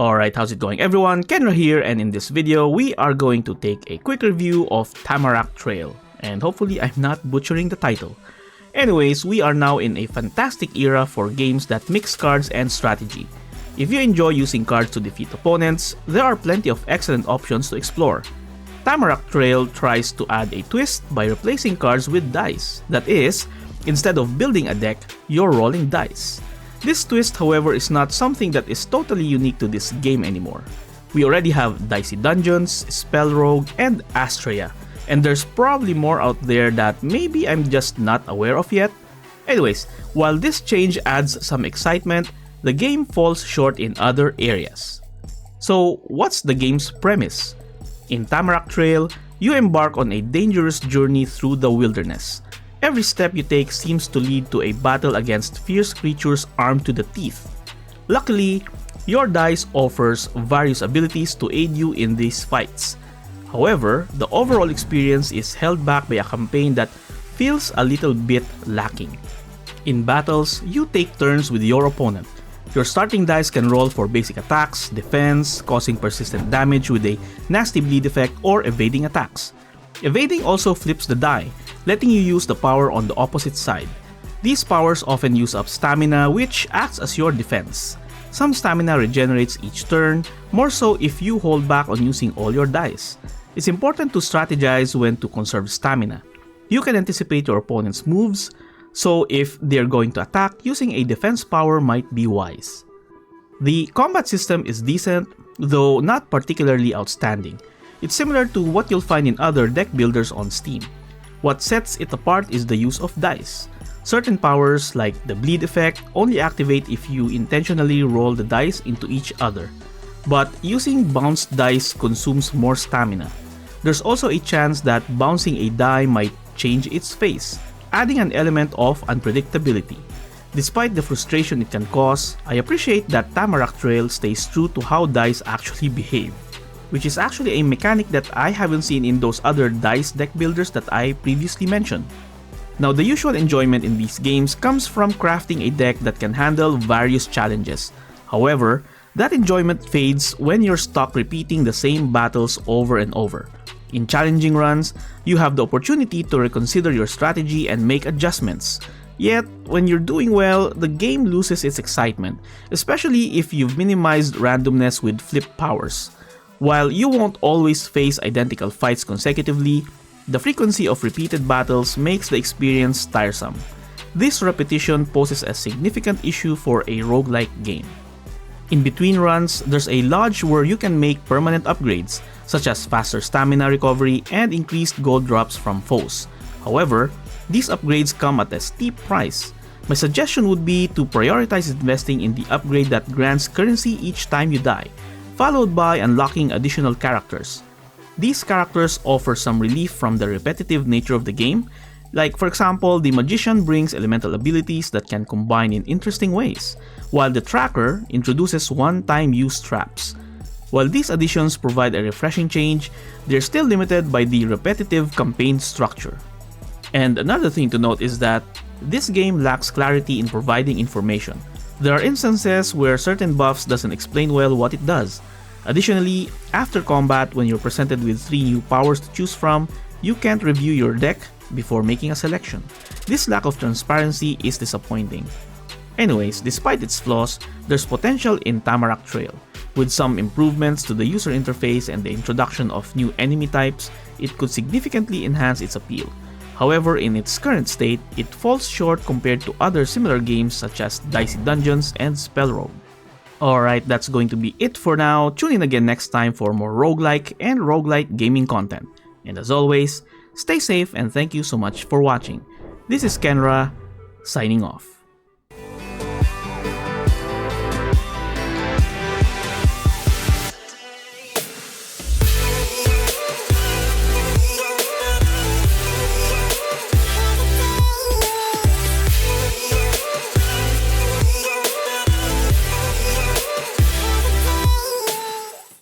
Alright, how's it going everyone? Kenra here, and in this video we are going to take a quick review of TAMARAK Trail, and hopefully I'm not butchering the title. Anyways, we are now in a fantastic era for games that mix cards and strategy. If you enjoy using cards to defeat opponents, there are plenty of excellent options to explore. TAMARAK Trail tries to add a twist by replacing cards with dice. That is, instead of building a deck, you're rolling dice. This twist, however, is not something that is totally unique to this game anymore. We already have Dicey Dungeons, Spell Rogue, and Astrea, and there's probably more out there that maybe I'm just not aware of yet. Anyways, while this change adds some excitement, the game falls short in other areas. So, what's the game's premise? In TAMARAK Trail, you embark on a dangerous journey through the wilderness. Every step you take seems to lead to a battle against fierce creatures armed to the teeth. Luckily, your dice offers various abilities to aid you in these fights. However, the overall experience is held back by a campaign that feels a little bit lacking. In battles, you take turns with your opponent. Your starting dice can roll for basic attacks, defense, causing persistent damage with a nasty bleed effect, or evading attacks. Evading also flips the die, letting you use the power on the opposite side. These powers often use up stamina, which acts as your defense. Some stamina regenerates each turn, more so if you hold back on using all your dice. It's important to strategize when to conserve stamina. You can anticipate your opponent's moves, so if they're going to attack, using a defense power might be wise. The combat system is decent, though not particularly outstanding. It's similar to what you'll find in other deck builders on Steam. What sets it apart is the use of dice. Certain powers, like the bleed effect, only activate if you intentionally roll the dice into each other. But using bounced dice consumes more stamina. There's also a chance that bouncing a die might change its face, adding an element of unpredictability. Despite the frustration it can cause, I appreciate that TAMARAK Trail stays true to how dice actually behave, which is actually a mechanic that I haven't seen in those other dice deck builders that I previously mentioned. Now, the usual enjoyment in these games comes from crafting a deck that can handle various challenges. However, that enjoyment fades when you're stuck repeating the same battles over and over. In challenging runs, you have the opportunity to reconsider your strategy and make adjustments. Yet, when you're doing well, the game loses its excitement, especially if you've minimized randomness with flip powers. While you won't always face identical fights consecutively, the frequency of repeated battles makes the experience tiresome. This repetition poses a significant issue for a roguelike game. In between runs, there's a lodge where you can make permanent upgrades, such as faster stamina recovery and increased gold drops from foes. However, these upgrades come at a steep price. My suggestion would be to prioritize investing in the upgrade that grants currency each time you die, followed by unlocking additional characters. These characters offer some relief from the repetitive nature of the game, like for example, the Magician brings elemental abilities that can combine in interesting ways, while the Tracker introduces one-time use traps. While these additions provide a refreshing change, they're still limited by the repetitive campaign structure. And another thing to note is that this game lacks clarity in providing information. There are instances where certain buffs doesn't explain well what it does. Additionally, after combat, when you're presented with 3 new powers to choose from, you can't review your deck before making a selection. This lack of transparency is disappointing. Anyways, despite its flaws, there's potential in TAMARAK Trail. With some improvements to the user interface and the introduction of new enemy types, it could significantly enhance its appeal. However, in its current state, it falls short compared to other similar games such as Dicey Dungeons and Spell Rogue. Alright, that's going to be it for now. Tune in again next time for more roguelike and roguelite gaming content. And as always, stay safe and thank you so much for watching. This is Kenra, signing off.